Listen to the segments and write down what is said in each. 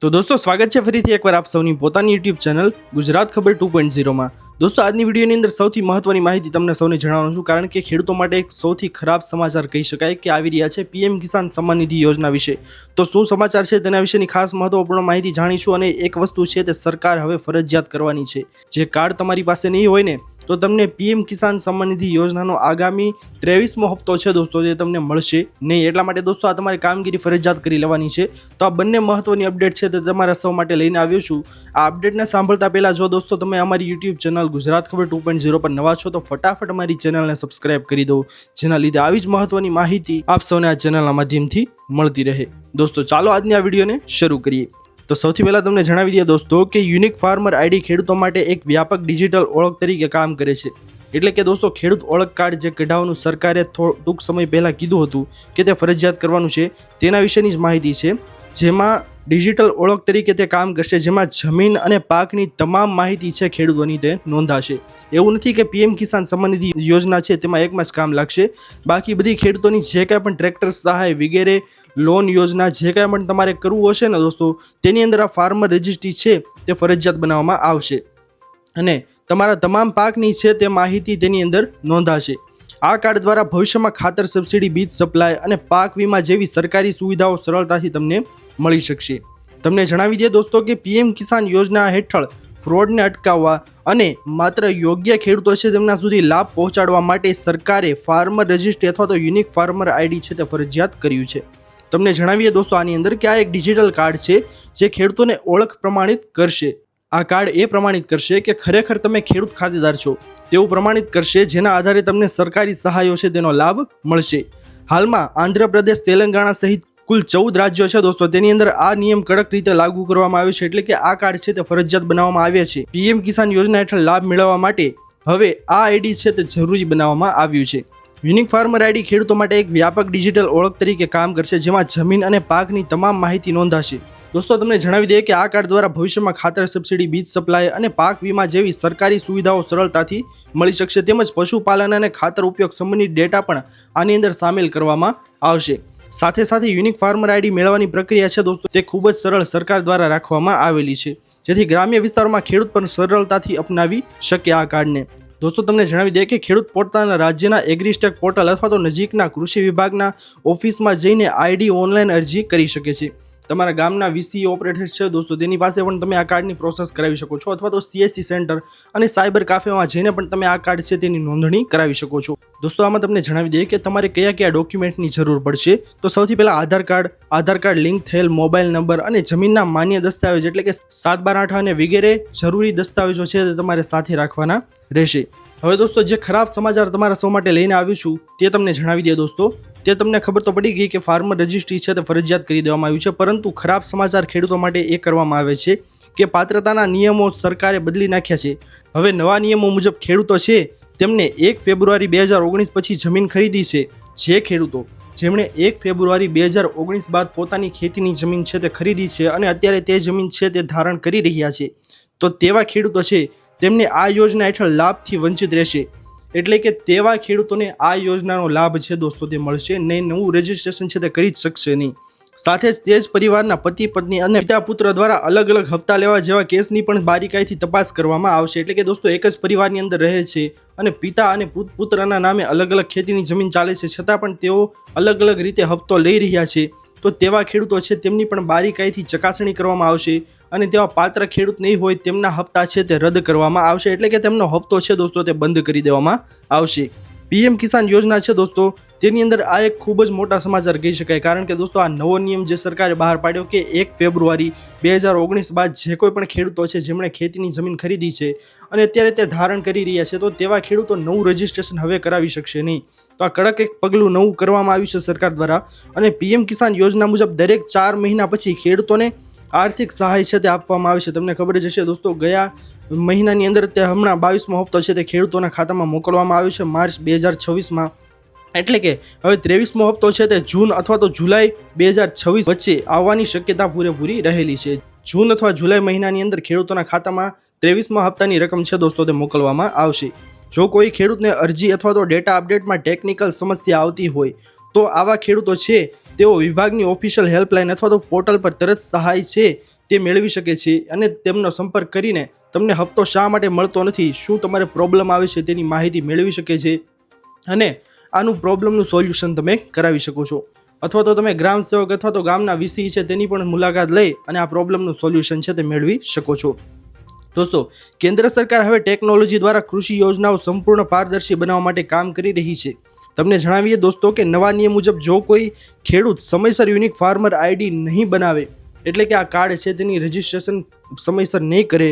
તો દોસ્તો સ્વાગત છે ફરીથી એકવાર આપ સૌની પોતાની યુટ્યુબ ચેનલ ગુજરાત ખબર 2.0 માં। દોસ્તો આજની વિડીયોની અંદર સૌથી મહત્વની માહિતી તમને સૌને જણાવવાનું છું, કારણ કે ખેડૂતો માટે એક સૌથી ખરાબ સમાચાર કહી શકાય કે આવી રહ્યા છે પીએમ કિસાન સન્માન નિધિ યોજના વિશે। તો શું સમાચાર છે તેના વિશેની ખાસ મહત્વપૂર્ણ માહિતી જાણીશું। અને એક વસ્તુ છે તે સરકાર હવે ફરજિયાત કરવાની છે। જે કાર્ડ તમારી પાસે નહીં હોય ને તો તમને પીએમ કિસાન સન્માન નિધિ યોજનાનો આગામી 23મો હપ્તો છે દોસ્તો તે તમને મળશે નહીં। એટલા માટે દોસ્તો આ તમારી કામગીરી ફરજિયાત કરી લેવાની છે। તો આ બંને મહત્વની અપડેટ છે તે તમારા સૌ માટે લઈને આવ્યો છું। આ અપડેટને સાંભળતા પહેલા જો દોસ્તો તમે અમારી યુટ્યુબ ચેનલ ગુજરાત ખબર 2.0 પર નવા છો તો ફટાફટ અમારી ચેનલને સબસ્ક્રાઇબ કરી દો, જેના લીધે આવી જ મહત્વની માહિતી આપ સૌને આ ચેનલના માધ્યમથી મળતી રહે। દોસ્તો ચાલો આજની આ વિડીયોને શરૂ કરીએ। તો સૌથી પહેલા તમને જણાવી દઈએ દોસ્તો કે યુનિક ફાર્મર આઈડી ખેડૂતો માટે એક વ્યાપક ડિજિટલ ઓળખ તરીકે કામ કરે છે। એટલે કે દોસ્તો ખેડૂત ઓળખ કાર્ડ જે કઢાવવાનું સરકારે ટૂંક સમય પહેલા કીધું હતું કે તે ફરજિયાત કરવાનું છે તેના વિશેની જ માહિતી છે, જેમાં ડિજિટલ ઓળખ તરીકે તે કામ કરશે, જેમાં જમીન અને પાકની તમામ માહિતી છે ખેડૂતોની તે નોંધાશે। એવું નથી કે પીએમ કિસાન સન્માન નિધિ યોજના છે તેમાં એકમાં જ કામ લાગશે, બાકી બધી ખેડૂતોની જે કાંઈ પણ ટ્રેક્ટર સહાય વગેરે લોન યોજના જે કાંઈ પણ તમારે કરવું હશે ને દોસ્તો તેની અંદર આ ફાર્મર રજિસ્ટ્રી છે તે ફરજિયાત બનાવવામાં આવશે અને તમારા તમામ પાકની છે તે માહિતી તેની અંદર નોંધાશે। આ કાર્ડ દ્વારા ભવિષ્યમાં ખાતર સબસિડી, બીજ સપ્લાય અને પાક વીમા જેવી સરકારી સુવિધાઓ સરળતાથી તમને મળી શકશે। તમને જણાવી દઈએ દોસ્તો કે પીએમ કિસાન યોજના હેઠળ ફ્રોડને અટકાવવા અને માત્ર યોગ્ય ખેડૂતો છે તેમના સુધી લાભ પહોંચાડવા માટે સરકારે ફાર્મર રજિસ્ટ્રી અથવા તો યુનિક ફાર્મર આઈડી છે તે ફરજિયાત કર્યું છે। તમને જણાવીએ દોસ્તો આની અંદર કે આ એક ડિજિટલ કાર્ડ છે જે ખેડૂતોને ઓળખ પ્રમાણિત કરશે। આ કાર્ડ એ પ્રમાણિત કરશે કે ખરેખર તમે ખેડૂત ખાતેદાર છો તેવું પ્રમાણિત કરશે, જેના આધારે તમને સરકારી સહાયો છે તેનો લાભ મળશે। હાલમાં આંધ્રપ્રદેશ, તેલંગાણા સહિત કુલ 14 રાજ્યો છે દોસ્તો તેની અંદર આ નિયમ કડક રીતે લાગુ કરવામાં આવ્યો છે, એટલે કે આ કાર્ડ છે તે ફરજિયાત બનાવવામાં આવ્યા છે। પીએમ કિસાન યોજના હેઠળ લાભ મેળવવા માટે હવે આ આઈડી છે તે જરૂરી બનાવવામાં આવ્યું છે। યુનિક ફાર્મર આઈડી ખેડૂતો માટે એક વ્યાપક ડિજિટલ ઓળખ તરીકે કામ કરશે, જેમાં જમીન અને પાકની તમામ માહિતી નોંધાશે। દોસ્તો તમને જણાવી દઈએ કે આ કાર્ડ દ્વારા ભવિષ્યમાં ખાતર સબસિડી, બીજ સપ્લાય અને પાક વીમા જેવી સરકારી સુવિધાઓ સરળતાથી મળી શકશે, તેમજ પશુપાલન અને ખાતર ઉપયોગ સંબંધિત ડેટા પણ આની અંદર સામેલ કરવામાં આવશે। સાથે સાથે યુનિક ફાર્મર આઈડી મેળવવાની પ્રક્રિયા છે દોસ્તો તે ખૂબ જ સરળ સરકાર દ્વારા રાખવામાં આવેલી છે, જેથી ગ્રામ્ય વિસ્તારોમાં ખેડૂત પણ સરળતાથી અપનાવી શકે આ કાર્ડને। દોસ્તો તમને જણાવી દઈએ કે ખેડૂત પોતાના રાજ્યના એગ્રીસ્ટેક પોર્ટલ અથવા તો નજીકના કૃષિ વિભાગના ઓફિસમાં જઈને આઈડી ઓનલાઈન અરજી કરી શકે છે। તમારા ગામના વીસી ઓપરેટર્સ છે દોસ્તો તેની પાસે પણ તમે આ કાર્ડની પ્રોસેસ કરાવી શકો છો, અથવા તો સીએસસી સેન્ટર અને સાયબર કાફેમાં જઈને પણ તમે આ કાર્ડ છે તેની નોંધણી કરાવી શકો છો। દોસ્તો આમાં તમને જણાવી દઈએ કે તમારે કયા કયા ડોક્યુમેન્ટની જરૂર પડશે। તો સૌથી પહેલા આધાર કાર્ડ લિંક થયેલ મોબાઈલ નંબર અને જમીનના માન્ય દસ્તાવેજ એટલે કે 7/12 અને વગેરે જરૂરી દસ્તાવેજો છે તે તમારે સાથે રાખવાના રહેશે। હવે દોસ્તો જે ખરાબ સમાચાર તમારા સૌ માટે લઈને આવ્યું છું તે તમને જણાવી દઈએ દોસ્તો। તે તમને ખબર તો પડી ગઈ કે ફાર્મર રજિસ્ટ્રી છે તે ફરજિયાત કરી દેવામાં આવ્યું છે, પરંતુ ખરાબ સમાચાર ખેડૂતો માટે એ કરવામાં આવે છે કે પાત્રતાના નિયમો સરકારે બદલી નાખ્યા છે। હવે નવા નિયમો મુજબ ખેડૂતો છે તેમને 1 ફેબ્રુઆરી 2019 પછી જમીન ખરીદી છે, જે ખેડૂતો જેમણે 1 ફેબ્રુઆરી 2019 બાદ પોતાની ખેતીની જમીન છે તે ખરીદી છે અને અત્યારે તે જમીન છે તે ધારણ કરી રહ્યા છે, તો તેવા ખેડૂતો છે તેમને આ યોજના હેઠળ લાભથી વંચિત રહેશે। એટલે કે તેવા ખેડૂતોને આ યોજનાનો લાભ છે દોસ્તો તે મળશે નહીં, નવું રજિસ્ટ્રેશન છે તે કરી જ શકશે નહીં। સાથે જ તે જ પરિવારના પતિ પત્ની અને પિતા પુત્ર દ્વારા અલગ અલગ હપ્તા લેવા જેવા કેસની પણ બારીકાઈથી તપાસ કરવામાં આવશે। એટલે કે દોસ્તો એક જ પરિવારની અંદર રહે છે અને પિતા અને પુત્રના નામે અલગ અલગ ખેતીની જમીન ચાલે છે, છતાં પણ તેઓ અલગ અલગ રીતે હપ્તો લઈ રહ્યા છે, તો તેવા ખેડૂતો છે તેમની પણ બારીકાઈથી ચકાસણી કરવામાં આવશે અને તેવા પાત્ર ખેડૂત નહીં હોય તેમના હપ્તા છે તે રદ કરવામાં આવશે, એટલે કે તેમનો હપ્તો છે દોસ્તો તે બંધ કરી દેવામાં આવશે। પીએમ કિસાન યોજના છે દોસ્તો તેની અંદર આ એક ખૂબ જ મોટા સમાચાર કહી શકાય, કારણ કે દોસ્તો આ નવો નિયમ જે સરકારે બહાર પાડ્યો કે 1 ફેબ્રુઆરી 2019 બાદ જે કોઈ પણ ખેડૂતો છે જેમણે ખેતીની જમીન ખરીદી છે અને અત્યારે તે ધારણ કરી રહ્યા છે, તો તેવા ખેડૂતો નવું રજિસ્ટ્રેશન હવે કરાવી શકશે નહીં। તો આ કડક એક પગલું નવું કરવામાં આવ્યું છે સરકાર દ્વારા। અને પીએમ કિસાન યોજના મુજબ દરેક 4 મહિના પછી ખેડૂતોને આર્થિક સહાય છે તે આપવામાં આવે છે। તમને ખબર જ હશે દોસ્તો ગયા મહિનાની અંદર તે હમણાં 22મો હપ્તો છે તે ખેડૂતોના ખાતામાં મોકલવામાં આવ્યો છે માર્ચ 2026માં, એટલે કે હવે 23મો હપ્તો છે તે જૂન અથવા તો જુલાઈ 2026 વચ્ચે આવવાની શક્યતા પૂરેપૂરી રહેલી છે। જૂન અથવા જુલાઈ મહિનાની અંદર ખેડૂતોના ખાતામાં 23મા હપ્તાની રકમ છે દોસ્તો તે મોકલવામાં આવશે। જો કોઈ ખેડૂતને અરજી અથવા તો ડેટા અપડેટમાં ટેકનિકલ સમસ્યા આવતી હોય તો આવા ખેડૂતો છે તેઓ વિભાગની ઓફિશિયલ હેલ્પલાઇન અથવા તો પોર્ટલ પર તરત સહાય છે તે મેળવી શકે છે અને તેમનો સંપર્ક કરીને તમને હપ્તો શા માટે મળતો નથી, શું તમારે પ્રોબ્લેમ આવે છે તેની માહિતી મેળવી શકે છે અને આનું પ્રોબ્લેમનું સોલ્યુશન તમે કરાવી શકો છો. અથવા તો તમે ગ્રામ સેવક અથવા તો ગામના વીસી છે તેની પણ મુલાકાત લઈ અને આ પ્રોબ્લેમનું સોલ્યુશન છે તે મેળવી શકો છો. દોસ્તો, કેન્દ્ર સરકાર હવે ટેકનોલોજી દ્વારા કૃષિ યોજનાઓ સંપૂર્ણ પારદર્શી બનાવવા માટે કામ કરી રહી છે. તમને જણાવીએ દોસ્તો કે નવા નિયમ મુજબ જો કોઈ ખેડૂત સમયસર યુનિક ફાર્મર આઈડી નહીં બનાવે, એટલે કે આ કાર્ડ છે તેની રજિસ્ટ્રેશન સમયસર નહીં કરે,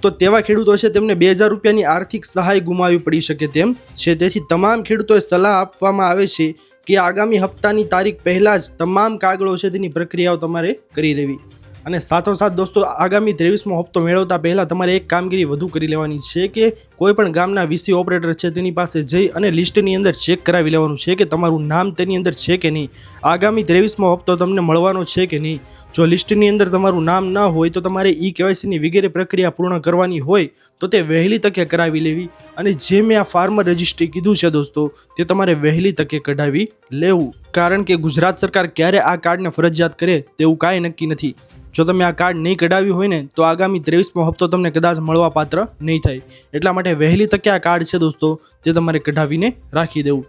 તો તેવા ખેડૂતો છે તેમને 2000 રૂપિયાની આર્થિક સહાય ગુમાવવી પડી શકે તેમ છે. તેથી તમામ ખેડૂતોએ સલાહ આપવામાં આવે છે કે આગામી હપ્તાની તારીખ પહેલાં જ તમામ કાગળો છે તેની પ્રક્રિયાઓ તમારે કરી લેવી. અને સાથોસાથ દોસ્તો, આગામી 23મો હપ્તો મેળવતા પહેલાં તમારે એક કામગીરી વધુ કરી લેવાની છે કે કોઈ પણ ગામના વીસી ઓપરેટર છે તેની પાસે જઈ અને લિસ્ટની અંદર ચેક કરાવી લેવાનું છે કે તમારું નામ તેની અંદર છે કે નહીં, આગામી 23મો હપ્તો તમને મળવાનો છે કે નહીં. જો લિસ્ટની અંદર તમારું નામ ન હોય તો તમારે KYCની વગેરે પ્રક્રિયા પૂર્ણ કરવાની હોય તો તે વહેલી તકે કરાવી લેવી. અને જે મેં આ ફાર્મર રજિસ્ટ્રી કીધું છે દોસ્તો, તે તમારે વહેલી તકે કઢાવી લેવું, કારણ કે ગુજરાત સરકાર ક્યારે આ કાર્ડને ફરજિયાત કરે તેવું કાંઈ નક્કી નથી. જો તમે આ કાર્ડ નહીં કઢાવ્યું હોય ને તો આગામી 23મો હપ્તો તમને કદાચ મળવા પાત્ર નહીં થાય. એટલા માટે વહેલી તકે આ કાર્ડ છે દોસ્તો તે તમારે કઢાવીને રાખી દેવું.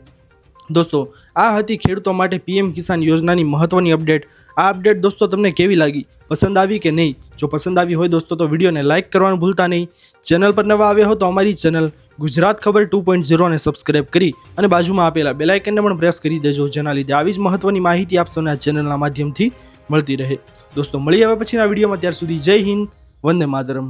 દોસ્તો, આ હતી ખેડૂતો માટે PM કિસાન યોજનાની મહત્વની અપડેટ. આ અપડેટ દોસ્તો તમને કેવી લાગી, પસંદ આવી કે નહીં? જો પસંદ આવી હોય દોસ્તો તો વિડીયોને લાઇક કરવાનું ભૂલતા નહીં. ચેનલ પર નવા આવ્યા હો તો અમારી ચેનલ ગુજરાત ખબર 2.0 ને સબસ્ક્રાઇબ કરી અને બાજુમાં આપેલા બેલ આઇકનને પણ પ્રેસ કરી દેજો, જેના લીધે આવી જ મહત્વની માહિતી આપ સૌને આ ચેનલના માધ્યમથી મળતી રહે. દોસ્તો, મળીએ હવે પછીના વિડીયોમાં. ત્યાર સુધી જય હિન્દ, વંદે માતરમ.